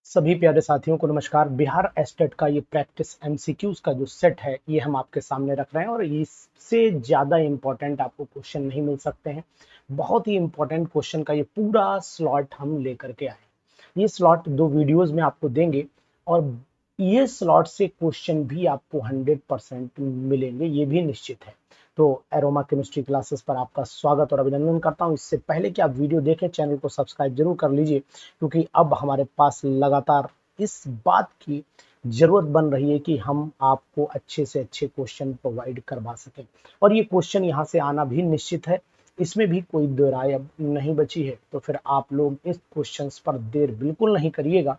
सभी प्यारे साथियों को नमस्कार। बिहार एस्टेट का ये प्रैक्टिस एमसीक्यूज का जो सेट है ये हम आपके सामने रख रहे हैं और इससे ज़्यादा इम्पोर्टेंट आपको क्वेश्चन नहीं मिल सकते हैं। बहुत ही इम्पोर्टेंट क्वेश्चन का ये पूरा स्लॉट हम लेकर के आए हैं। ये स्लॉट 2 वीडियोस में आपको देंगे और ये स्लॉट से क्वेश्चन भी आपको 100% मिलेंगे, ये भी निश्चित है। तो एरोमा केमिस्ट्री क्लासेस पर आपका स्वागत और अभिनंदन करता हूं। इससे पहले कि आप वीडियो देखें, चैनल को सब्सक्राइब जरूर कर लीजिए, क्योंकि अब हमारे पास लगातार इस बात की जरूरत बन रही है कि हम आपको अच्छे से अच्छे क्वेश्चन प्रोवाइड करवा सकें। और ये क्वेश्चन यहाँ से आना भी निश्चित है, इसमें भी कोई दो राय अब नहीं बची है। तो फिर आप लोग इस क्वेश्चंस पर देर बिल्कुल नहीं करिएगा,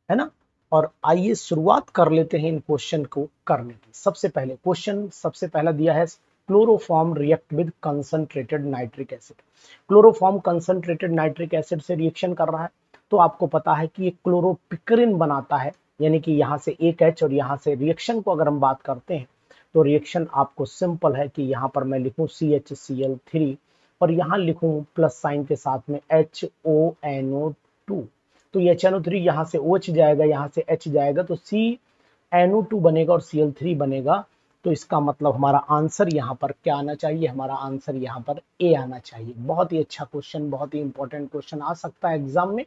है ना। और आइए शुरुआत कर लेते हैं इन क्वेश्चन को करने की। सबसे पहले क्वेश्चन सबसे पहला दिया है, chloroform react with concentrated nitric acid. Chloroform concentrated nitric acid से रिएक्शन कर रहा है, तो आपको पता है कि ये क्लोरोपिक्रिन बनाता है, यानी कि यहाँ से एक H और यहाँ से रिएक्शन को अगर हम बात करते हैं तो रिएक्शन आपको सिंपल है कि यहाँ पर मैं लिखूं CHCl3 और यहाँ लिखूं प्लस साइन के साथ में HONO2। तो ये HNO3 यहाँ से OH जाएगा, यहाँ से H जाएगा, तो CNO2 बनेगा और Cl3 बनेगा। तो इसका मतलब हमारा आंसर यहाँ पर क्या आना चाहिए? हमारा आंसर यहाँ पर ए आना चाहिए। बहुत ही अच्छा क्वेश्चन, बहुत ही इंपॉर्टेंट क्वेश्चन आ सकता है एग्जाम में।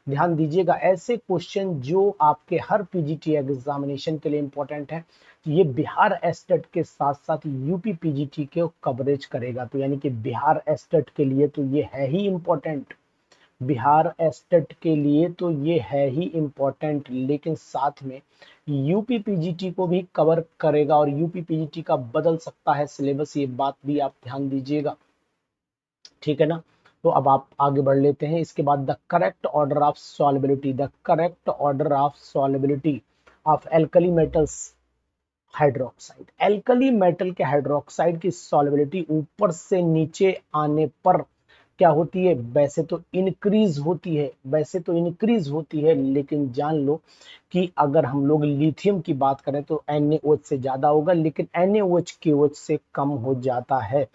ध्यान दीजिएगा, ऐसे क्वेश्चन जो आपके हर पीजीटी एग्जामिनेशन के लिए इंपॉर्टेंट है, ये बिहार एस्टेट के साथ साथ यूपी पीजीटी को कवरेज करेगा। तो यानी कि बिहार एस्टेट के लिए तो ये है ही इंपॉर्टेंट, बिहार एस्टेट के लिए तो ये है ही इम्पोर्टेंट, लेकिन साथ में यूपी पीजीटी को भी कवर करेगा और यूपी पीजीटी का बदल सकता है सिलेबस, ये बात भी आप ध्यान दीजिएगा, ठीक है ना। तो अब आप आगे बढ़ लेते हैं। इसके बाद the correct order of solubility, the correct order of solubility of alkali metals hydroxide. Alkali metal के हाइड्रोक्साइड की सॉल्युबिलिटी ऊपर से नीचे आने पर क्या होती है? वैसे तो इंक्रीज होती है, वैसे तो इंक्रीज होती है, लेकिन जान लो कि अगर हम लोग लिथियम की बात करें तो NaOH से ज्यादा होगा, लेकिन NaOH KOH से कम हो जाता है।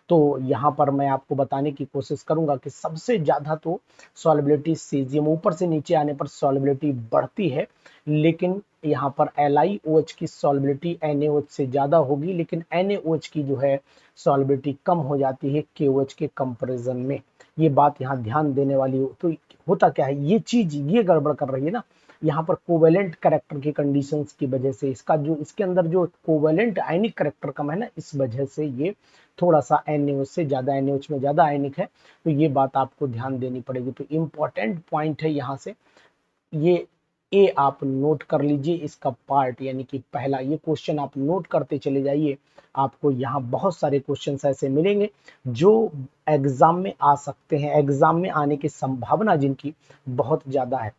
तो यहाँ पर मैं आपको बताने की कोशिश करूंगा कि सबसे ज्यादा तो सॉल्युबिलिटी सीजियम, ऊपर से नीचे आने पर सॉल्युबिलिटी बढ़ती है, लेकिन यहाँ पर LiOH की सॉल्युबिलिटी NaOH से ज्यादा होगी, लेकिन NaOH की जो है सॉल्युबिलिटी कम हो जाती है KOH के कंपैरिजन में। ये बात यहाँ ध्यान देने वाली हो। तो होता क्या है, ये चीज ये गड़बड़ कर रही है ना, यहाँ पर कोवेलेंट कैरेक्टर की कंडीशंस की वजह से, इसका जो इसके अंदर जो कोवेलेंट आयनिक कैरेक्टर कम है ना, इस वजह से ये थोड़ा सा NaOH से ज्यादा, NaOH में ज्यादा आयनिक है। तो ये बात आपको ध्यान देनी पड़ेगी। तो इंपॉर्टेंट पॉइंट है यहाँ से ये ए आप नोट कर लीजिए, इसका पार्ट यानी कि पहला ये क्वेश्चन आप नोट करते चले जाइए। आपको यहाँ बहुत सारे क्वेश्चंस ऐसे मिलेंगे जो एग्जाम में आ सकते हैं, एग्जाम में आने की संभावना जिनकी बहुत ज्यादा है,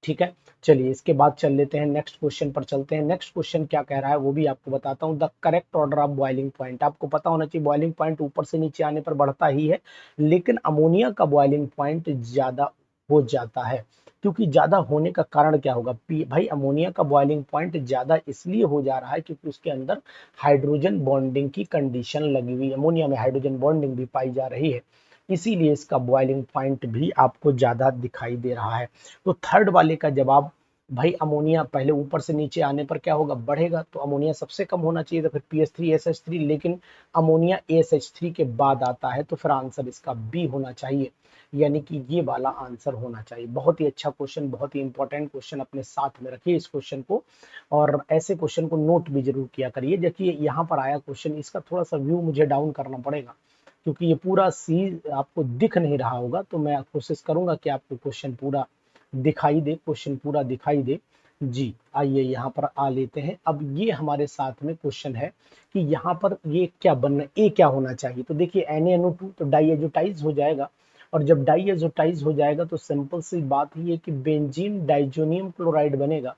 ठीक है। चलिए इसके बाद चल लेते हैं, नेक्स्ट क्वेश्चन पर चलते हैं। नेक्स्ट क्वेश्चन क्या कह रहा है वो भी आपको बताता हूँ। The correct order of boiling point, आपको पता होना चाहिए बॉइलिंग पॉइंट ऊपर से नीचे आने पर बढ़ता ही है, लेकिन अमोनिया का बॉइलिंग पॉइंट ज्यादा हो जाता है। क्योंकि ज्यादा होने का कारण क्या होगा भाई? अमोनिया का बॉइलिंग पॉइंट ज्यादा इसलिए हो जा रहा है क्योंकि उसके अंदर हाइड्रोजन बॉन्डिंग की कंडीशन लगी हुई है, अमोनिया में हाइड्रोजन बॉन्डिंग भी पाई जा रही है, इसीलिए इसका बॉइलिंग पॉइंट भी आपको ज्यादा दिखाई दे रहा है। तो थर्ड वाले का जवाब भाई, अमोनिया पहले ऊपर से नीचे आने पर क्या होगा? बढ़ेगा। तो अमोनिया सबसे कम होना चाहिए, तो फिर PH3SH3, लेकिन अमोनिया ASH3 के बाद आता है, तो फिर आंसर इसका बी होना चाहिए, यानी कि ये वाला आंसर होना चाहिए। बहुत ही अच्छा क्वेश्चन, बहुत ही इंपॉर्टेंट क्वेश्चन, अपने साथ में रखिए इस क्वेश्चन को और ऐसे क्वेश्चन को नोट भी जरूर किया करिए। देखिए यहाँ पर आया क्वेश्चन, इसका थोड़ा सा व्यू मुझे डाउन करना पड़ेगा क्योंकि ये पूरा सी आपको दिख नहीं रहा होगा, तो मैं कोशिश करूंगा कि आपको क्वेश्चन पूरा दिखाई दे, क्वेश्चन पूरा दिखाई दे। जी आइए यहाँ पर आ लेते हैं। अब ये हमारे साथ में क्वेश्चन है कि यहाँ पर ये क्या बनना, ए क्या होना चाहिए? तो देखिए NaNO2 तो डाइएजोटाइज हो जाएगा, और जब डाइएजोटाइज हो जाएगा तो सिंपल सी बात ही है कि बेंजीन डाइजोनियम क्लोराइड बनेगा।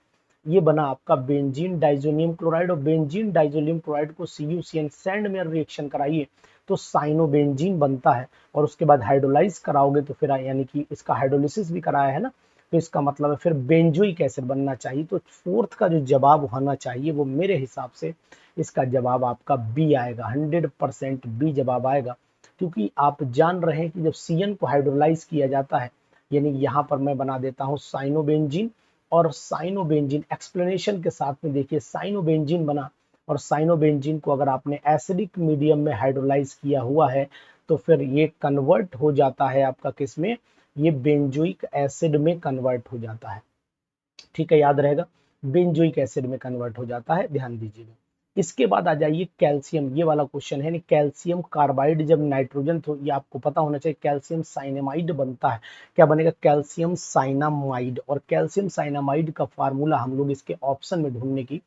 ये बना आपका बेंजीन डाइजोनियम क्लोराइड, और बेंजीन डाइजोनियम क्लोराइड को CuCN सैंड में रिएक्शन कराइए तो साइनोबेंजीन बनता है, और उसके बाद हाइड्रोलाइज कराओगे तो फिर यानी कि इसका हाइड्रोलिसिस भी कराया है ना, तो इसका मतलब है फिर बेंजोइक एसिड बनना चाहिए। तो फोर्थ का जो जवाब होना चाहिए वो मेरे हिसाब से इसका जवाब आपका बी आएगा, 100% बी जवाब आएगा। क्योंकि आप जान रहे हैं कि जब CN को हाइड्रोलाइज किया जाता है यानी यहाँ पर मैं बना देता हूँ साइनोबेंजीन, और साइनोबेंजीन एक्सप्लेनेशन के साथ में देखिए साइनोबेंजीन बना, और साइनोबेंजीन को अगर आपने एसिडिक मीडियम में हाइड्रोलाइज किया हुआ है तो फिर ये कन्वर्ट हो जाता है आपका किसमें, ये बेंजोइक एसिड में कन्वर्ट हो जाता है। ठीक है, याद रहेगा, बेंजोइक एसिड में कन्वर्ट हो जाता है, ध्यान दीजिएगा। इसके बाद आ जाइए कैल्शियम, ये वाला क्वेश्चन है, कैल्शियम कार्बाइड जब नाइट्रोजन, तो ये आपको पता होना चाहिए कैल्शियम साइनामाइड बनता है, क्या बनेगा, कैल्शियम साइनामाइड। और कैल्शियम साइनामाइड का फार्मूला हम लोग इसके ऑप्शन में ढूंढने की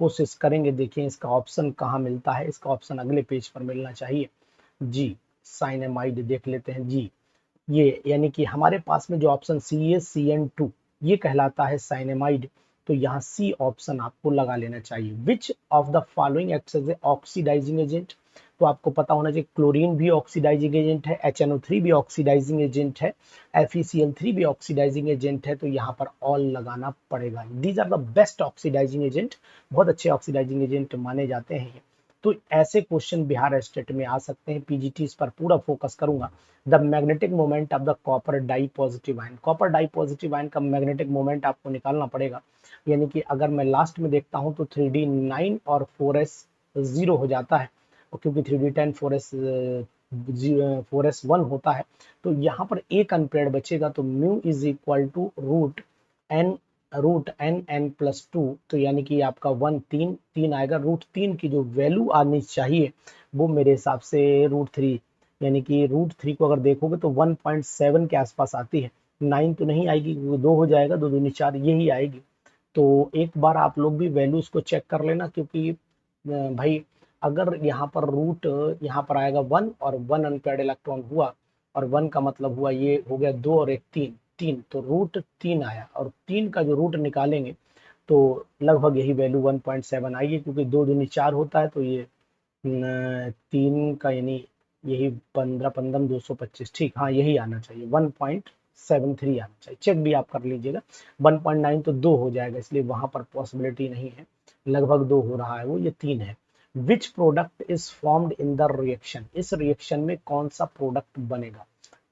कोशिश करेंगे। देखिए इसका ऑप्शन कहाँ मिलता है, इसका ऑप्शन अगले पेज पर मिलना चाहिए जी। साइनामाइड देख लेते हैं जी, ये यानी कि हमारे पास में जो ऑप्शन CaCN2 ये कहलाता है साइनेमाइड, तो यहाँ सी ऑप्शन आपको लगा लेना चाहिए। Which of the following acts as a oxidising agent, तो आपको पता होना चाहिए क्लोरीन भी ऑक्सीडाइजिंग एजेंट है, HNO3 भी ऑक्सीडाइजिंग एजेंट है, FeCl3 भी ऑक्सीडाइजिंग एजेंट है, तो यहाँ पर ऑल लगाना पड़ेगा। These are the best oxidising agent, बहुत अच्छे ऑक्सीडाइजिंग एजेंट माने जाते हैं। तो ऐसे क्वेश्चन बिहार स्टेट में आ सकते हैं, पीजीटी इस पर पूरा फोकस करूंगा। The magnetic moment of the copper di positive ion, copper di positive ion का मैग्नेटिक मोमेंट आपको निकालना पड़ेगा। यानी कि अगर मैं लास्ट में देखता हूं तो 3D9 और 4s 0 हो जाता है, और क्योंकि 3D10 4s 1 होता है, तो यहाँ पर एक अनपेयर्ड बचेगा, तो mu is equal to root n plus 2, तो यानी कि आपका 1 3 आएगा। रूट 3 की जो वैल्यू आनी चाहिए वो मेरे हिसाब से रूट 3, यानी कि रूट 3 को अगर देखोगे तो 1.7 के आसपास आती है। 9 तो नहीं आएगी, वो 2 हो जाएगा, 2 दूनी 4 यही आएगी। तो एक बार आप लोग भी वैल्यूज को चेक कर लेना, क्योंकि भाई अगर यहाँ पर रूट यहाँ पर आएगा 1 और 1 अनपेयर्ड इलेक्ट्रॉन हुआ, और 1 का मतलब हुआ ये हो गया 2 और 1 3, तो रूट 3 आया, और 3 का जो रूट निकालेंगे तो लगभग यही वैल्यू 1.7 आएगी, क्योंकि 2 दूनी 4 होता है, तो ये 3 का यानी यही 15 15 225, ठीक, हाँ यही आना चाहिए, 1.73 आना चाहिए। चेक भी आप कर लीजिएगा, 1.9 तो 2 हो जाएगा, इसलिए वहां पर पॉसिबिलिटी नहीं है, लगभग 2 हो रहा है, वो ये 3 है। Which product is formed in the reaction, इस रिएक्शन में कौन सा प्रोडक्ट बनेगा।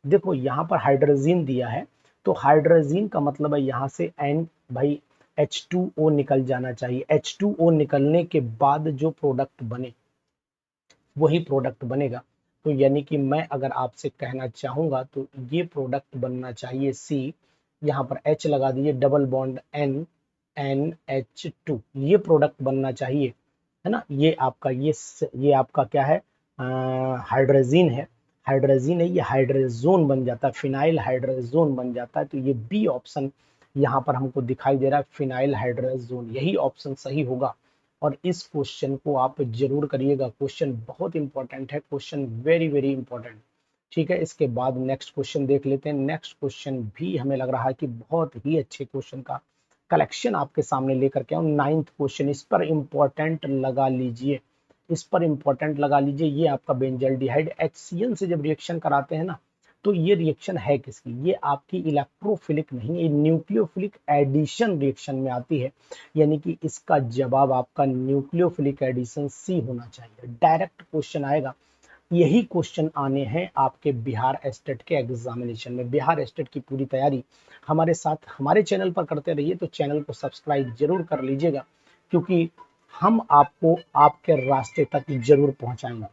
देखो यहाँ पर हाइड्रोजन दिया है, तो हाइड्रोजन का मतलब है यहाँ से एन भाई H2O निकल जाना चाहिए। H2O निकलने के बाद जो प्रोडक्ट बने वही प्रोडक्ट बनेगा। तो यानी कि मैं अगर आपसे कहना चाहूंगा तो ये प्रोडक्ट बनना चाहिए C, यहाँ पर H लगा दीजिए, डबल बॉन्ड NH2, ये प्रोडक्ट बनना चाहिए, है ना। ये आपका क्या है, हाइड्रोजन है, हाइड्रोजन है, ये हाइड्रोजोन बन जाता है, फिनाइल हाइड्रोजोन बन जाता है। तो ये बी ऑप्शन यहाँ पर हमको दिखाई दे रहा है, फिनाइल हाइड्रोजोन, यही ऑप्शन सही होगा। और इस क्वेश्चन को आप जरूर करिएगा, क्वेश्चन बहुत इंपॉर्टेंट है, क्वेश्चन वेरी वेरी इंपॉर्टेंट। ठीक है, इसके बाद नेक्स्ट क्वेश्चन देख लेते हैं। नेक्स्ट क्वेश्चन भी हमें लग रहा है कि बहुत ही अच्छे क्वेश्चन का कलेक्शन आपके सामने लेकर के आऊं। 9th क्वेश्चन, इस पर इंपॉर्टेंट लगा लीजिए, इस पर इंपॉर्टेंट लगा लीजिए। ये आपका बेंजल्डिहाइड HCl से जब रिएक्शन कराते हैं ना, तो ये रिएक्शन है किसकी, ये आपकी इलेक्ट्रोफिलिक नहीं, ये न्यूक्लियोफिलिक एडिशन रिएक्शन में आती है। यानी कि इसका जवाब आपका न्यूक्लियोफिलिक एडिशन C होना चाहिए, डायरेक्ट क्वेश्चन आएगा। यही क्वेश्चन आने हैं आपके बिहार स्टेट के एग्जामिनेशन में। बिहार स्टेट की पूरी तैयारी हमारे साथ हमारे चैनल पर करते रहिए, तो चैनल को सब्सक्राइब जरूर कर लीजिएगा, क्योंकि हम आपको आपके रास्ते तक जरूर पहुंचाएंगे,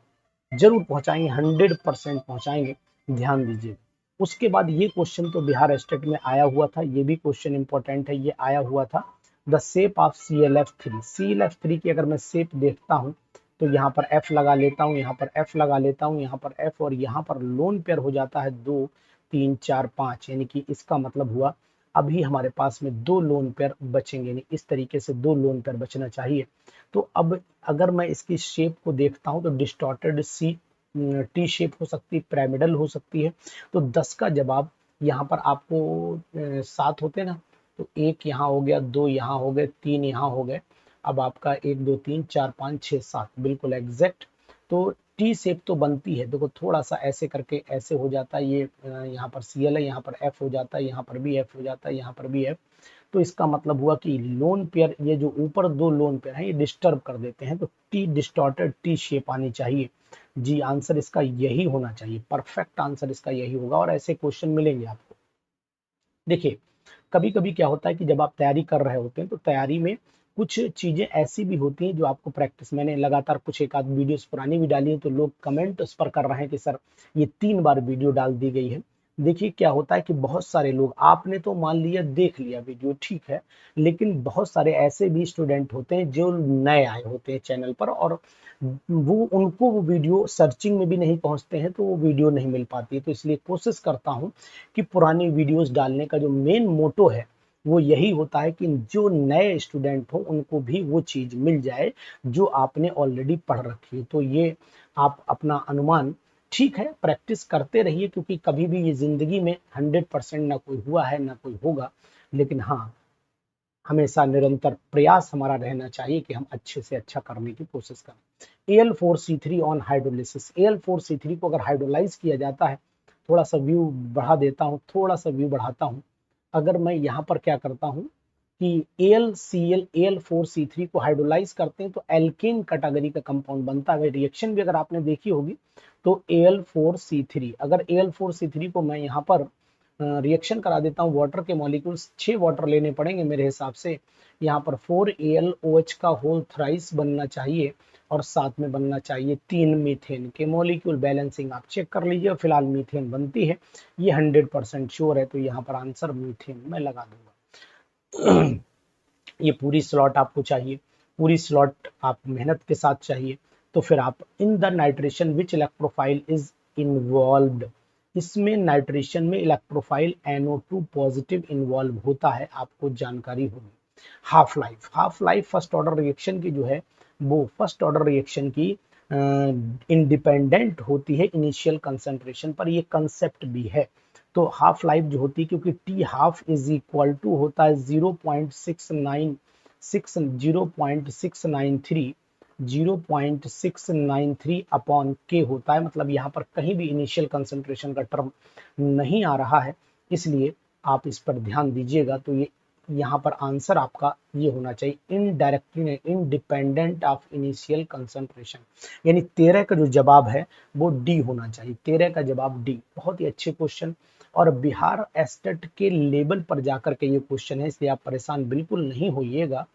जरूर पहुंचाएंगे, 100% पहुंचाएंगे, ध्यान दीजिए। उसके बाद ये क्वेश्चन तो बिहार स्टेट में आया हुआ था, ये भी क्वेश्चन इंपॉर्टेंट है, ये आया हुआ था। द शेप ऑफ ClF3 की अगर मैं शेप देखता हूं तो यहाँ पर F लगा लेता हूँ, यहाँ पर F लगा लेता हूँ, यहाँ पर F, और यहाँ पर लोन पेयर हो जाता है 2 3 4 5, यानी कि इसका मतलब हुआ अभी हमारे पास में 2 लोन पेयर बचेंगे, यानी इस तरीके से 2 लोन पेयर बचना चाहिए। तो अब अगर मैं इसकी शेप को देखता हूं तो डिस्टॉर्टेड टी शेप हो सकती है, पिरामिडल हो सकती है। तो 10 का जवाब यहाँ पर आपको 7 होते हैं ना, तो 1 यहाँ हो गया, 2 यहाँ हो गए, 3 यहाँ हो गए, अब आपका 1 2 3 4 5 6 7 बिल्कुल एग्जैक्ट। तो टी शेप तो बनती है, देखो थोड़ा सा ऐसे करके ऐसे हो जाता है, ये यहाँ पर Cl है, यहाँ पर F हो जाता है, यहाँ पर भी F हो जाता है, यहाँ पर भी F। तो इसका मतलब हुआ कि लोन पेयर, ये जो ऊपर 2 लोन पेयर हैं ये डिस्टर्ब कर देते हैं, तो टी डिस्टॉर्टेड टी शेप आनी चाहिए। जी आंसर इसका यही होना चाहिए, परफेक्ट आंसर इसका यही होगा, और ऐसे क्वेश्चन मिलेंगे आपको। देखिए, कभी कभी क्या होता है कि जब आप तैयारी कर रहे होते हैं तो तैयारी में कुछ चीजें ऐसी भी होती हैं जो आपको प्रैक्टिस, मैंने लगातार कुछ एक आध वीडियोस पुरानी भी डाली है तो लोग कमेंट उस पर कर रहे हैं कि सर ये 3 बार वीडियो डाल दी गई है। देखिए क्या होता है कि बहुत सारे लोग, आपने तो मान लिया देख लिया वीडियो ठीक है, लेकिन बहुत सारे ऐसे भी स्टूडेंट होते हैं जो नए आए होते हैं चैनल पर और वो उनको वो वीडियो सर्चिंग में भी नहीं पहुंचते हैं तो वो वीडियो नहीं मिल पाती है। तो इसलिए कोशिश करता हूं कि पुरानी वीडियोस डालने का जो मेन मोटो है वो यही होता है कि जो नए स्टूडेंट हो उनको भी वो चीज मिल जाए जो आपने ऑलरेडी पढ़ रखी है। तो ये आप अपना अनुमान, ठीक है प्रैक्टिस करते रहिए क्योंकि कभी भी ये जिंदगी में 100% ना कोई हुआ है ना कोई होगा, लेकिन हाँ हमेशा निरंतर प्रयास हमारा रहना चाहिए कि हम अच्छे से अच्छा करने की कोशिश करें। Al4C3 ऑन हाइड्रोलिसिस, Al4C3 को अगर हाइड्रोलाइज किया जाता है, थोड़ा सा व्यू बढ़ा देता हूँ, थोड़ा सा व्यू बढ़ाता हूँ। अगर मैं यहाँ पर क्या करता हूँ कि AlCl Al4C3 को हाइड्रोलाइज करते हैं तो एल्केन कैटेगरी का कंपाउंड बनता है। रिएक्शन भी अगर आपने देखी होगी तो Al4C3, अगर Al4C3 को मैं यहाँ पर रिएक्शन करा देता हूँ, वाटर के मॉलिक्यूल्स 6 वाटर लेने पड़ेंगे मेरे हिसाब से। यहाँ पर 4AlOH का होल थ्राइस बनना चाहिए और साथ में बनना चाहिए 3 मीथेन के मॉलिक्यूल। बैलेंसिंग आप चेक कर लीजिए, फिलहाल मीथेन बनती है, ये 100% श्योर है, तो यहाँ पर आंसर मीथेन मैं लगा दूंगा। ये पूरी स्लॉट आपको चाहिए, पूरी स्लॉट आप मेहनत के साथ चाहिए, तो फिर आप in the nitration which electrophile is involved, इसमें नाइट्रेशन में इलेक्ट्रोफाइल NO2 पॉजिटिव इन्वॉल्व होता है, आपको जानकारी होगी। Half life, half life first order reaction की जो है वो फर्स्ट ऑर्डर रिएक्शन की इंडिपेंडेंट होती है इनिशियल कंसंट्रेशन पर, ये कंसेप्ट भी है। तो हाफ लाइफ जो होती है, क्योंकि T half is equal to होता है 0.693 अपॉन के होता है, मतलब यहाँ पर कहीं भी इनिशियल कंसंट्रेशन का टर्म नहीं आ रहा है, इसलिए आप इस पर ध्यान दीजिएगा। तो ये यहाँ पर आंसर आपका ये होना चाहिए indirectly independent of initial concentration, यानी 13 का जो जवाब है वो डी होना चाहिए, 13 का जवाब डी। बहुत ही अच्छे क्वेश्चन, और बिहार एस्टेट के लेवल पर जाकर के ये क्वेश्चन है, इसलिए आप परेशान बिल्कुल नहीं होइएगा।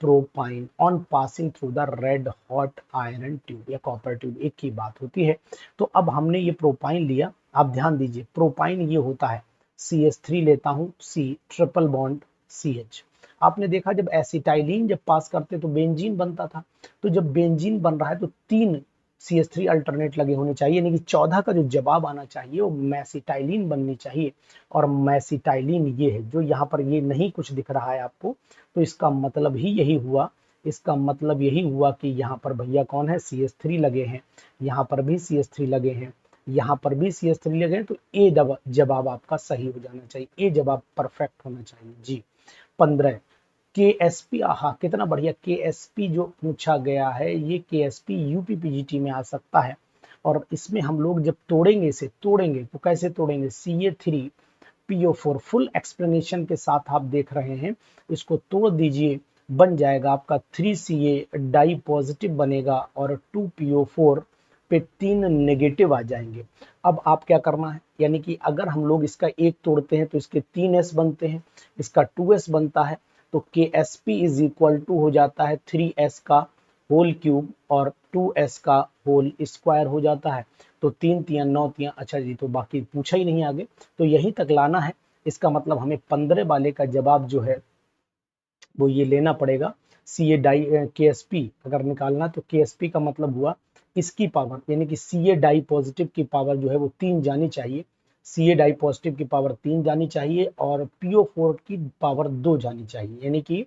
Propyne on passing through the red hot iron tube या कॉपर ट्यूब, एक ही बात होती है। तो अब हमने ये प्रोपाइन लिया, आप ध्यान दीजिए प्रोपाइन ये होता है CH3 लेता हूँ, C ट्रिपल बॉन्ड CH। आपने देखा जब एसिटाइलिन जब पास करते तो बेंजीन बनता था, तो जब बेंजीन बन रहा है तो 3 CH3 अल्टरनेट लगे होने चाहिए, यानी कि 14 का जो जवाब आना चाहिए वो मैसिटाइलिन बननी चाहिए, और मैसिटाइलिन ये है जो यहाँ पर ये नहीं कुछ दिख रहा है आपको, तो इसका मतलब ही यही हुआ, इसका मतलब यही हुआ कि यहाँ पर भैया कौन है, CH3 लगे हैं, यहाँ पर भी CH3 लगे हैं, यहाँ पर भी CH3 लगे हैं, तो ए जवाब आपका सही हो जाना चाहिए, ए जवाब परफेक्ट होना चाहिए जी। 15 KSP, आहा कितना बढ़िया, KSP जो पूछा गया है ये KSP UPPGT में आ सकता है, और इसमें हम लोग जब तोड़ेंगे, इसे तोड़ेंगे तो कैसे तोड़ेंगे, CA3PO4 फुल एक्सप्लेनेशन के साथ आप देख रहे हैं, इसको तोड़ दीजिए, बन जाएगा आपका 3CA डाई पॉजिटिव बनेगा और 2PO4 पे 3 नेगेटिव आ जाएंगे। अब आप क्या करना है, यानी कि अगर हम लोग इसका एक तोड़ते हैं तो इसके 3S बनते हैं, इसका 2S बनता है, तो KSP इज इक्वल टू हो जाता है 3S का होल क्यूब और 2S का होल स्क्वायर हो जाता है, तो 3 तिया 9 तिया, अच्छा जी तो बाकी पूछा ही नहीं आगे, तो यहीं तक लाना है। इसका मतलब हमें 15 वाले का जवाब जो है वो ये लेना पड़ेगा, CA डाई KSP अगर निकालना तो KSP का मतलब हुआ इसकी पावर, यानी कि CA डाई पॉजिटिव की पावर जो है वो 3 जानी चाहिए, CA डाई पॉजिटिव की पावर 3 जानी चाहिए और PO4 की पावर 2 जानी चाहिए, यानी कि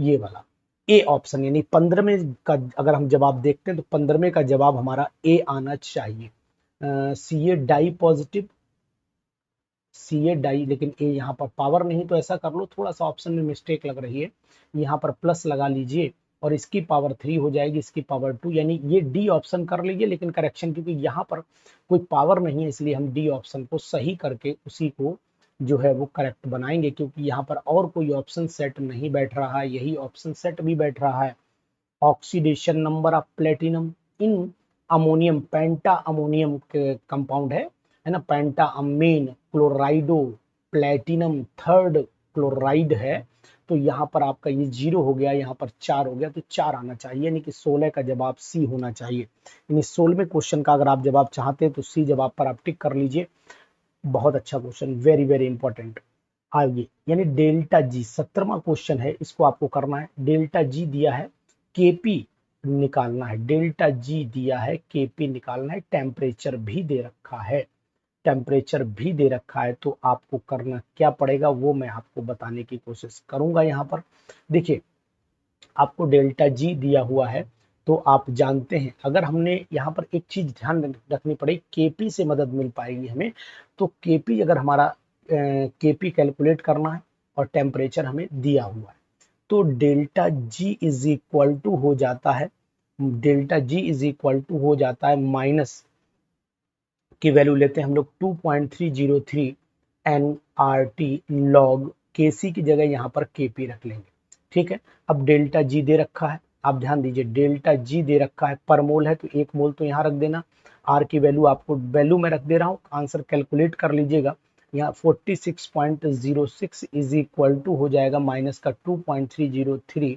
ये वाला ए ऑप्शन, यानी 15 में का अगर हम जवाब देखते हैं तो 15 में का जवाब हमारा ए आना चाहिए। CA di positive, CA di, लेकिन ए यहाँ पर पावर नहीं, तो ऐसा कर लो, थोड़ा सा ऑप्शन में मिस्टेक लग रही है, यहाँ पर प्लस लगा लीजिए और इसकी पावर 3 हो जाएगी, इसकी पावर 2, यानी ये डी ऑप्शन कर लीजिए, लेकिन करेक्शन क्योंकि यहाँ पर कोई पावर नहीं है इसलिए हम डी ऑप्शन को सही करके उसी को जो है वो करेक्ट बनाएंगे, क्योंकि यहाँ पर और कोई ऑप्शन सेट नहीं बैठ रहा है, यही ऑप्शन सेट भी बैठ रहा है। Oxidation number of platinum in ammonium, penta ammonium के कंपाउंड है ना, पेंटा अमीन क्लोराइडो प्लेटिनम थर्ड क्लोराइड है, तो यहाँ पर आपका ये 0 हो गया, यहाँ पर 4 हो गया, तो 4 आना चाहिए, यानी कि 16 का जवाब सी होना चाहिए। यानी 16वें क्वेश्चन का अगर आप जवाब चाहते हैं तो सी जवाब पर आप टिक कर लीजिए। बहुत अच्छा क्वेश्चन, वेरी वेरी इंपॉर्टेंट। आइए, यानी डेल्टा जी 17वां क्वेश्चन है, इसको आपको करना है। डेल्टा जी दिया है, केपी निकालना है। डेल्टा जी दिया है, केपी निकालना है, टेम्परेचर भी दे रखा है। टेम्परेचर भी दे रखा है, तो आपको करना क्या पड़ेगा वो मैं आपको बताने की कोशिश करूंगा। यहाँ पर देखिए, आपको डेल्टा जी दिया हुआ है, तो आप जानते हैं, अगर हमने यहाँ पर एक चीज ध्यान रखनी पड़ेगी, केपी से मदद मिल पाएगी हमें। तो केपी अगर हमारा केपी कैलकुलेट करना है और टेम्परेचर हमें दिया हुआ है, तो delta G is equal to हो जाता है, delta G is equal to हो जाता है माइनस की वैल्यू लेते हैं हम लोग 2.303 एन आर टी लॉग के सी की जगह यहाँ पर के पी रख लेंगे। ठीक है, अब डेल्टा जी दे रखा है, आप ध्यान दीजिए, डेल्टा जी दे रखा है, पर मोल है तो 1 मोल तो यहाँ रख देना। आर की वैल्यू आपको वैल्यू में रख दे रहा हूँ, आंसर कैलकुलेट कर लीजिएगा। यहाँ 46.06 इज इक्वल टू हो जाएगा माइनस का 2.303।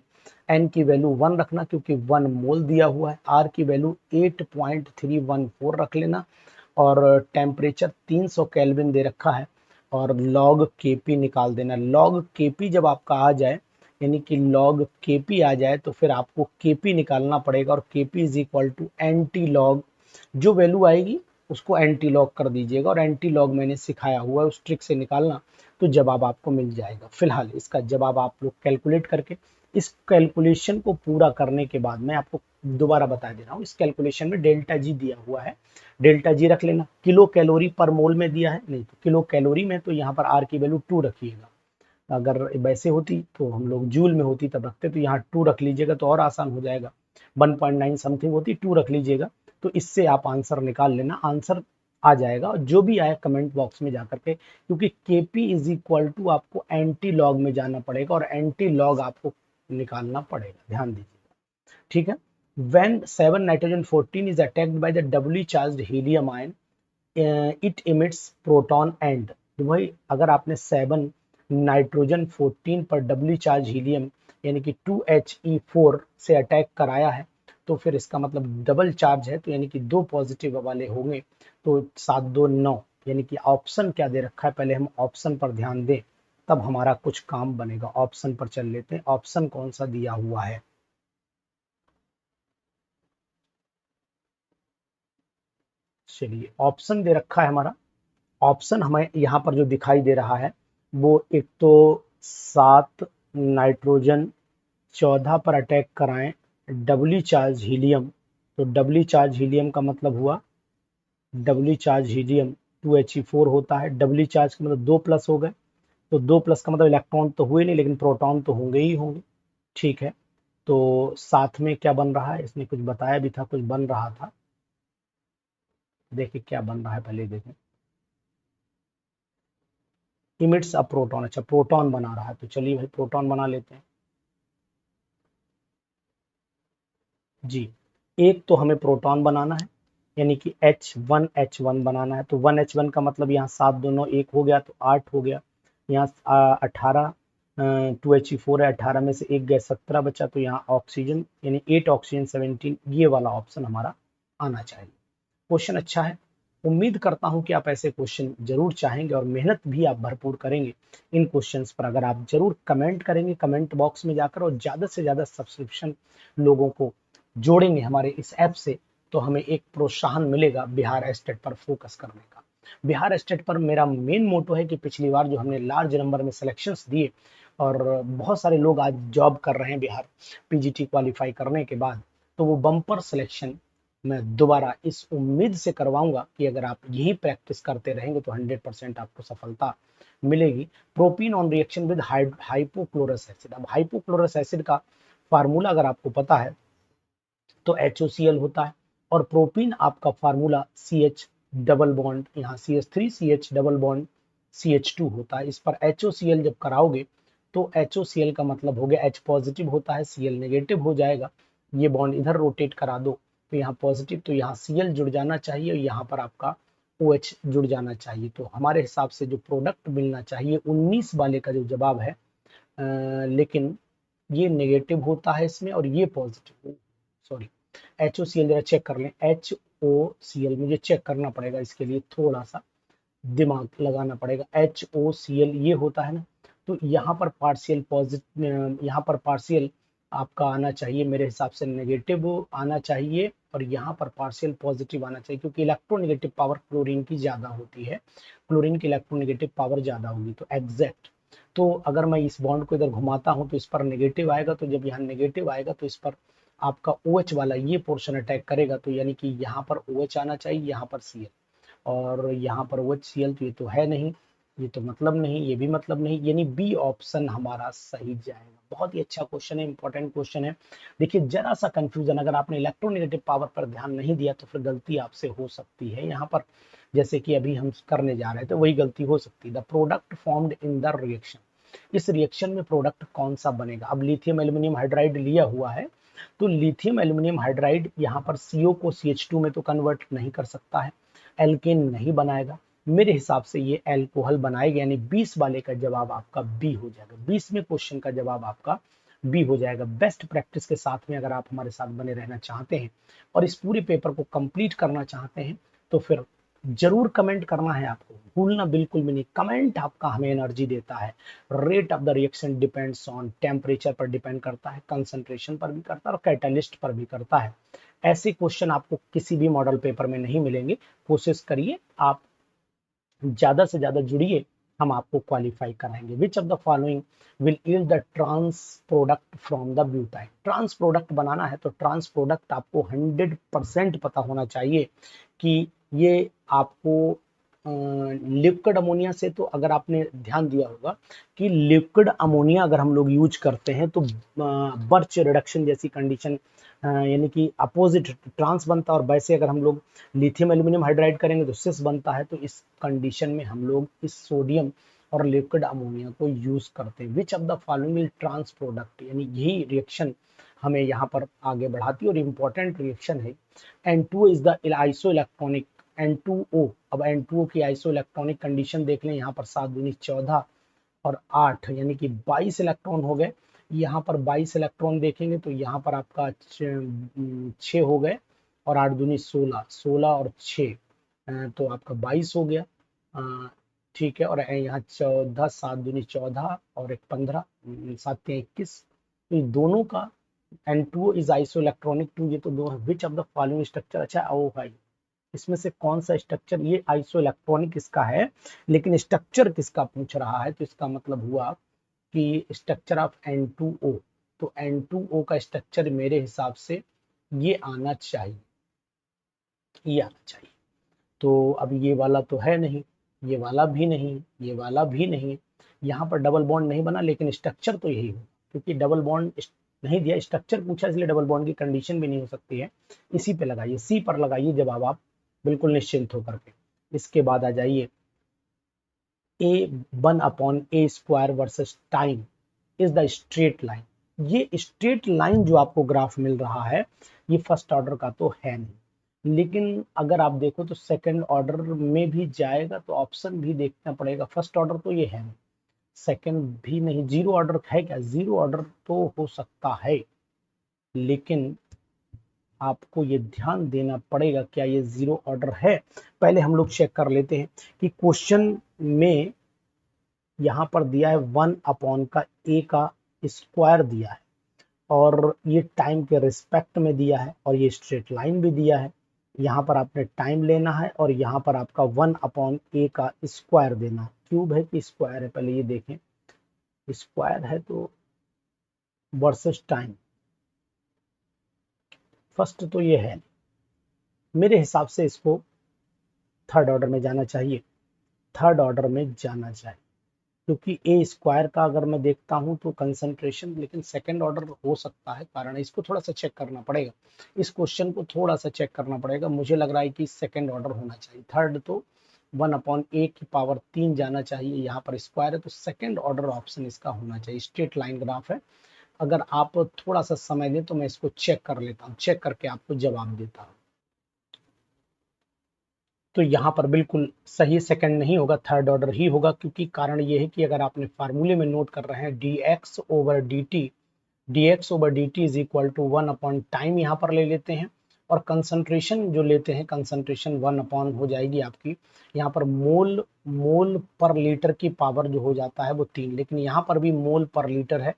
एन की वैल्यू 1 रखना क्योंकि 1 मोल दिया हुआ है। आर की वैल्यू 8.314 रख लेना, और टेम्परेचर 300 केल्विन दे रखा है, और लॉग केपी निकाल देना। लॉग केपी जब आपका आ जाए, यानी कि लॉग केपी आ जाए, तो फिर आपको केपी निकालना पड़ेगा, और Kp is equal to antilog, जो वैल्यू आएगी उसको एंटी लॉग कर दीजिएगा, और एंटी लॉग मैंने सिखाया हुआ है उस ट्रिक से निकालना, तो जवाब आपको मिल जाएगा। फिलहाल इसका जवाब आप लोग कैलकुलेट करके, इस कैलकुलेशन को पूरा करने के बाद मैं आपको दोबारा बता दे रहा हूँ, इस कैलकुलेशन में डेल्टा जी दिया हुआ है, डेल्टा जी रख लेना। किलो कैलोरी पर मोल में दिया है, नहीं तो किलो कैलोरी में, तो यहाँ पर आर की वैल्यू 2 रखिएगा। अगर वैसे होती तो हम लोग जूल में होती तब रखते, तो यहाँ 2 रख लीजिएगा तो और आसान हो जाएगा। 1.9 समथिंग होती, 2 रख लीजिएगा, तो इससे आप आंसर निकाल लेना, आंसर आ जाएगा। और जो भी आए कमेंट बॉक्स में जाकर के, क्योंकि केपी इज इक्वल टू आपको एंटी लॉग में जाना पड़ेगा, और एंटी लॉग आपको निकालना पड़ेगा, ध्यान दीजिएगा। ठीक है, when 7 nitrogen 14 is attacked by the doubly charged helium ion, it emits proton and, तो भाई अगर आपने 7 नाइट्रोजन 14 पर डबली चार्ज हीलियम यानी कि 2He4 से अटैक कराया है, तो फिर इसका मतलब डबल चार्ज है, तो यानी कि 2 पॉजिटिव वाले होंगे, तो 7 2 9, यानी कि ऑप्शन क्या दे रखा है, पहले हम ऑप्शन पर ध्यान दें, तब हमारा कुछ काम बनेगा। ऑप्शन पर चल लेते हैं, ऑप्शन कौन सा दिया हुआ है। चलिए, ऑप्शन दे रखा है हमारा, ऑप्शन हमें यहाँ पर जो दिखाई दे रहा है, वो एक तो 7 नाइट्रोजन 14 पर अटैक कराएं डबली चार्ज हीलियम, तो डबली चार्ज हीलियम का मतलब हुआ, डबली चार्ज हीलियम 2He4 होता है, डबली चार्ज का मतलब 2 प्लस हो गए, तो 2 प्लस का मतलब इलेक्ट्रॉन तो हुए नहीं, लेकिन प्रोटॉन तो होंगे ही होंगे। ठीक है, तो साथ में क्या बन रहा है, इसने कुछ बताया भी था, कुछ बन रहा था, देखिए क्या बन रहा है, पहले देखें। इमिट्स अ प्रोटॉन, अच्छा प्रोटॉन बना रहा है, तो चलिए भाई प्रोटॉन बना लेते हैं जी। एक तो हमें प्रोटॉन बनाना है, यानी कि H1 बनाना है, तो 1H1 का मतलब यहाँ 7 दोनों 1 हो गया, तो 8 हो गया। यहाँ 18 2He4 है, 18 में से 1 गए, 17 बचा, तो यहाँ ऑक्सीजन यानी 8 ऑक्सीजन 17, ये वाला ऑप्शन हमारा आना चाहिए। क्वेश्चन अच्छा है, उम्मीद करता हूं कि आप ऐसे क्वेश्चन जरूर चाहेंगे, और मेहनत भी आप भरपूर करेंगे इन क्वेश्चंस पर। अगर आप जरूर कमेंट करेंगे कमेंट बॉक्स में जाकर, और ज़्यादा से ज़्यादा सब्सक्रिप्शन लोगों को जोड़ेंगे हमारे इस ऐप से, तो हमें एक प्रोत्साहन मिलेगा बिहार एस्टेट पर फोकस करने का। बिहार एस्टेट पर मेरा मेन मोटो है कि पिछली बार जो हमने लार्ज नंबर में सिलेक्शंस दिए, और बहुत सारे लोग आज जॉब कर रहे हैं बिहार पीजीटी क्वालिफाई करने के बाद, तो वो बम्पर सिलेक्शन मैं दोबारा इस उम्मीद से करवाऊंगा कि अगर आप यही प्रैक्टिस करते रहेंगे तो 100% आपको सफलता मिलेगी। Propene on reaction with hypochlorous acid, अब हाइपोक्लोरस एसिड का फार्मूला अगर आपको पता है तो HOCl होता है, और प्रोपीन आपका फार्मूला CH डबल बॉन्ड, यहाँ CH3 CH double bond CH2 होता है। इस पर HOCl जब कराओगे तो HOCl का मतलब हो गया H पॉजिटिव होता है, Cl नेगेटिव हो जाएगा, ये बॉन्ड इधर रोटेट करा दो, तो यहाँ पॉजिटिव, तो यहाँ Cl जुड़ जाना चाहिए, और यहाँ पर आपका OH जुड़ जाना चाहिए। तो हमारे हिसाब से जो प्रोडक्ट मिलना चाहिए 19 वाले का जो जवाब है, लेकिन ये नेगेटिव होता है इसमें और ये पॉजिटिव, सॉरी। HOCl जरा चेक कर लें, HOCl मुझे चेक करना पड़ेगा, इसके लिए थोड़ा सा दिमाग लगाना पड़ेगा। HOCl ये होता है ना, तो यहाँ पर पार्शियल पॉजिटिव, यहाँ पर पार्शियल आपका आना चाहिए मेरे हिसाब से नेगेटिव आना चाहिए, और यहाँ पर पार्शियल पॉजिटिव आना चाहिए, क्योंकि इलेक्ट्रोनेगेटिव पावर क्लोरीन की ज्यादा होती है, क्लोरीन की इलेक्ट्रोनेगेटिव पावर ज्यादा होगी। तो एग्जैक्ट, तो अगर मैं इस बॉन्ड को इधर घुमाता हूं तो इस पर नेगेटिव आएगा, तो जब यहाँ नेगेटिव आएगा तो इस पर आपका OH वाला ये पोर्शन अटैक करेगा, तो यानी कि यहाँ पर OH आना चाहिए, यहाँ पर Cl, और यहाँ पर OHCl, तो ये तो है नहीं, ये तो मतलब नहीं, ये भी मतलब नहीं, यानी बी ऑप्शन हमारा सही जाएगा। बहुत ही अच्छा क्वेश्चन है, इंपॉर्टेंट क्वेश्चन है। देखिए जरा सा कंफ्यूजन, अगर आपने इलेक्ट्रोनेगेटिव पावर पर ध्यान नहीं दिया तो फिर गलती आपसे हो सकती है यहाँ पर, जैसे कि अभी हम करने जा रहे थे वही गलती हो सकती है। The product formed in the reaction, इस रिएक्शन में प्रोडक्ट कौन सा बनेगा। अब लिथियम एल्यूमिनियम हाइड्राइड लिया हुआ है, तो लिथियम एल्यूमिनियम हाइड्राइड यहाँ पर CO को CH2 में तो कन्वर्ट नहीं कर सकता है, एल्केन नहीं बनाएगा, मेरे हिसाब से ये एल्कोहल बनाएगा, यानी 20 वाले का जवाब आपका बी हो जाएगा। 20वें क्वेश्चन का जवाब आपका बी हो जाएगा। बेस्ट प्रैक्टिस के साथ में अगर आप हमारे साथ बने रहना चाहते हैं और इस पूरे पेपर को कंप्लीट करना चाहते हैं तो फिर जरूर कमेंट करना है, आपको भूलना बिल्कुल भी नहीं। कमेंट आपका हमें एनर्जी देता है। Rate of the reaction depends on, temperature पर डिपेंड करता है, कंसंट्रेशन पर भी करता है और कैटालिस्ट पर भी करता है। ऐसे क्वेश्चन आपको किसी भी मॉडल पेपर में नहीं मिलेंगे। कोशिश करिए, आप ज्यादा से ज्यादा जुड़िए, हम आपको क्वालिफाई कराएंगे। Which of the following will yield the trans product from the butyne. Trans product बनाना है तो ट्रांस प्रोडक्ट आपको 100% पता होना चाहिए कि ये आपको लिक्विड अमोनिया से, तो अगर आपने ध्यान दिया होगा कि लिक्विड अमोनिया अगर हम लोग यूज करते हैं तो बर्च रिडक्शन जैसी कंडीशन, यानी कि अपोजिट ट्रांस बनता है, और वैसे अगर हम लोग लिथियम एल्यूमिनियम हाइड्राइड करेंगे तो सिस बनता है। तो इस कंडीशन में हम लोग इस सोडियम और लिक्विड अमोनिया को यूज करते हैं। Which of the following trans product, यानी यही रिएक्शन हमें यहाँ पर आगे बढ़ाती है और इम्पोर्टेंट रिएक्शन है। N2 is the iso electronic, N2O। अब N2O की आइसो इलेक्ट्रॉनिक कंडीशन देख लें, यहाँ पर 7 दूनी 14 और 8 यानी कि 22 इलेक्ट्रॉन हो गए। यहाँ पर 22 इलेक्ट्रॉन देखेंगे तो यहाँ पर आपका 6 हो गए, और 8 दूनी 16, 16 और 6 तो आपका 22 हो गया। ठीक है, और यहाँ 14, 7 दूनी 14 और एक 15, 7 के 21, तो दोनों का N2O is iso electronic two, ये तो दो है। विच ऑफ द फॉलोइंग स्ट्रक्चर, अच्छा ओ भाई, इसमें से कौन सा स्ट्रक्चर, ये आइसो इलेक्ट्रॉनिक इसका है, लेकिन स्ट्रक्चर किसका पूछ रहा है, तो इसका मतलब हुआ कि स्ट्रक्चर ऑफ N2O। तो N2O का स्ट्रक्चर मेरे हिसाब से ये आना चाहिए, ये आना चाहिए। तो अब ये वाला तो है नहीं, ये वाला भी नहीं, ये वाला भी नहीं, यहाँ पर डबल बॉन्ड नहीं बना, लेकिन स्ट्रक्चर तो यही हो, क्योंकि डबल बॉन्ड नहीं दिया, स्ट्रक्चर पूछा, इसलिए डबल बॉन्ड की कंडीशन भी नहीं हो सकती है। इसी पे लगाइए, सी पर लगाइए जवाब आप, बिल्कुल निश्चिंत होकर के। इसके बाद आ जाइए, A1/A² versus time is the straight line. ये स्ट्रेट लाइन जो आपको ग्राफ मिल रहा है ये फर्स्ट ऑर्डर का तो है नहीं, लेकिन अगर आप देखो तो सेकंड ऑर्डर में भी जाएगा, तो ऑप्शन भी देखना पड़ेगा। फर्स्ट ऑर्डर तो ये है नहीं, सेकंड भी नहीं, जीरो ऑर्डर है क्या, जीरो ऑर्डर तो हो सकता है, लेकिन आपको ये ध्यान देना पड़ेगा क्या ये जीरो ऑर्डर है। पहले हम लोग चेक कर लेते हैं कि क्वेश्चन में यहाँ पर दिया है 1 का A का स्क्वायर दिया है, और ये टाइम के रिस्पेक्ट में दिया है, और ये स्ट्रेट लाइन भी दिया है। यहाँ पर आपने टाइम लेना है, और यहाँ पर आपका 1/A का स्क्वायर देना है। क्यूब है कि स्क्वायर है, पहले ये देखें, स्क्वायर है तो वर्सेस टाइम, फर्स्ट तो ये है, मेरे हिसाब से इसको थर्ड ऑर्डर में जाना चाहिए, थर्ड ऑर्डर में जाना चाहिए, क्योंकि ए स्क्वायर का अगर मैं देखता हूं तो कंसंट्रेशन, लेकिन सेकंड ऑर्डर हो सकता है, कारण इसको थोड़ा सा चेक करना पड़ेगा, इस क्वेश्चन को थोड़ा सा चेक करना पड़ेगा। मुझे लग रहा है कि सेकंड ऑर्डर होना चाहिए, थर्ड तो 1/A की पावर 3 जाना चाहिए, यहाँ पर स्क्वायर है तो सेकंड ऑर्डर ऑप्शन इसका होना चाहिए। स्ट्रेट लाइन ग्राफ है, अगर आप थोड़ा सा समय दें तो मैं इसको चेक कर लेता हूँ, चेक करके आपको जवाब देता हूँ। तो यहाँ पर बिल्कुल सही सेकंड नहीं होगा, थर्ड ऑर्डर ही होगा, क्योंकि कारण ये है कि अगर आपने फार्मूले में नोट कर रहे हैं dx over dt is equal to 1 upon time यहाँ पर ले लेते हैं, और कंसंट्रेशन जो लेते हैं, कंसंट्रेशन 1 अपॉन हो जाएगी आपकी यहाँ पर मोल मोल पर लीटर की पावर जो हो जाता है वो 3, लेकिन यहाँ पर भी मोल पर लीटर है,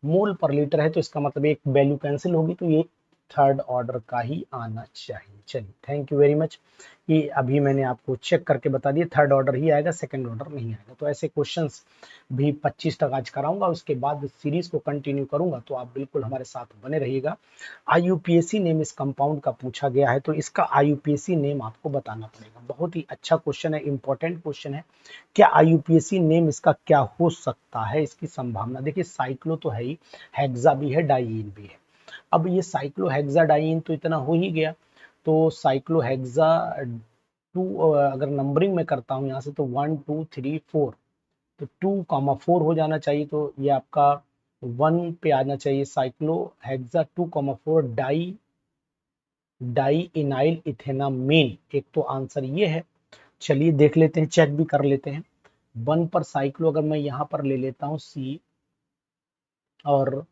मोल पर लीटर है, तो इसका मतलब एक वैल्यू कैंसिल होगी, तो ये थर्ड ऑर्डर का ही आना चाहिए। चलिए, थैंक यू वेरी मच। ये अभी मैंने आपको चेक करके बता दिया, थर्ड ऑर्डर ही आएगा, सेकंड ऑर्डर नहीं आएगा। तो ऐसे क्वेश्चंस भी 25 तक आज कराऊंगा, उसके बाद सीरीज को कंटिन्यू करूंगा, तो आप बिल्कुल हमारे साथ बने रहिएगा। IUPAC नेम इस कंपाउंड का पूछा गया है, तो इसका IUPAC नेम आपको बताना पड़ेगा। बहुत ही अच्छा क्वेश्चन है, इंपॉर्टेंट क्वेश्चन है। क्या IUPAC नेम इसका क्या हो सकता है, इसकी संभावना देखिए। साइक्लो तो है ही, हेक्सा भी है, डाइईन भी है। अब ये साइक्लोहेक्साडाइन तो इतना हो ही गया, तो साइक्लोहेक्सा 2 अगर नंबरिंग में करता हूँ यहाँ से, तो 1 2 3 4, तो 2,4 हो जाना चाहिए, तो ये आपका 1 पे आना चाहिए। साइक्लोहेक्सा 2,4 डाई इनाइल इथेनामीन, एक तो आंसर ये है। चलिए देख लेते हैं, चेक भी कर लेते हैं। 1 पर साइक्लो अगर मैं यहाँ पर ले लेता हूँ C, और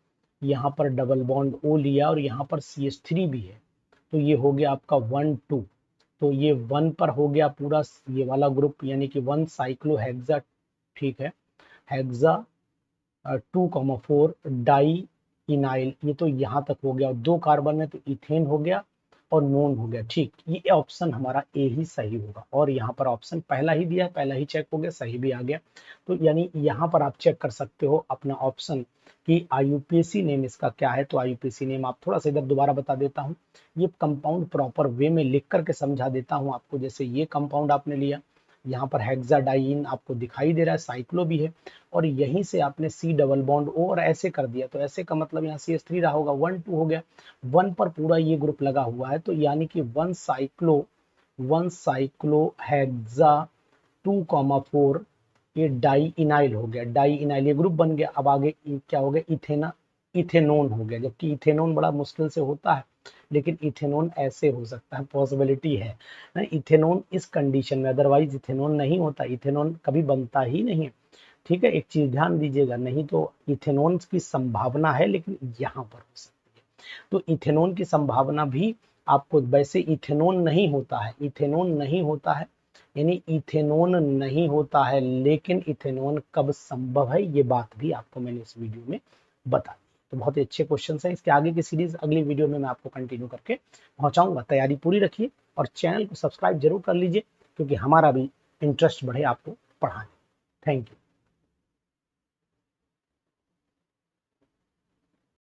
यहाँ पर डबल बॉन्ड O लिया, और यहाँ पर CH3 भी है, तो ये हो गया आपका 1 2, तो ये 1 पर हो गया पूरा ये वाला ग्रुप, यानी कि 1 साइक्लोहेक्सा, ठीक है, हेक्सा 2,4 डाई इनाइल, ये तो यहाँ तक हो गया, 2 कार्बन है तो इथेन हो गया और नोन हो गया। ठीक, ये ऑप्शन हमारा ए ही सही होगा, और यहाँ पर ऑप्शन पहला ही दिया है, पहला ही चेक हो गया, सही भी आ गया। तो यानी यहाँ पर आप चेक कर सकते हो अपना ऑप्शन कि IUPAC नेम इसका क्या है। तो IUPAC नेम आप थोड़ा सा इधर दोबारा बता देता हूँ, ये कंपाउंड प्रॉपर वे में लिख करके समझा देता हूँ आपको। जैसे ये कंपाउंड आपने लिया, यहाँ पर हेक्साडाइन आपको दिखाई दे रहा है, साइक्लो भी है, और यहीं से आपने C डबल बॉन्ड O और ऐसे कर दिया, तो ऐसे का मतलब यहाँ CH3 रहा होगा, 1 2 हो गया, 1 पर पूरा ये ग्रुप लगा हुआ है, तो यानी कि 1 साइक्लो हेक्सा 2,4, ये डाई इनाइल हो गया, डाई इनाइल ये ग्रुप बन गया। अब आगे क्या हो गया, इथेनोन हो गया, जबकि इथेनोन बड़ा मुश्किल से होता है, लेकिन इथेनॉन ऐसे हो सकता है, पॉसिबिलिटी है ना, इथेनॉन इस कंडीशन में, अदरवाइज इथेनॉन नहीं होता, इथेनॉन कभी बनता ही नहीं है। ठीक है, एक चीज ध्यान दीजिएगा, नहीं तो इथेनॉन की संभावना है, लेकिन यहाँ पर हो सकती है। तो इथेनॉन की संभावना भी आपको, वैसे इथेनॉन नहीं होता है, इथेनॉन नहीं होता है, यानी इथेनॉन नहीं होता है, लेकिन इथेनॉन कब संभव है, ये बात भी आपको मैंने इस वीडियो में बता दी। तो बहुत ही अच्छे क्वेश्चन हैं, इसके आगे की सीरीज अगली वीडियो में मैं आपको कंटिन्यू करके पहुंचाऊंगा। तैयारी पूरी रखिए और चैनल को सब्सक्राइब जरूर कर लीजिए, क्योंकि हमारा भी इंटरेस्ट बढ़े आपको पढ़ाने। Thank you.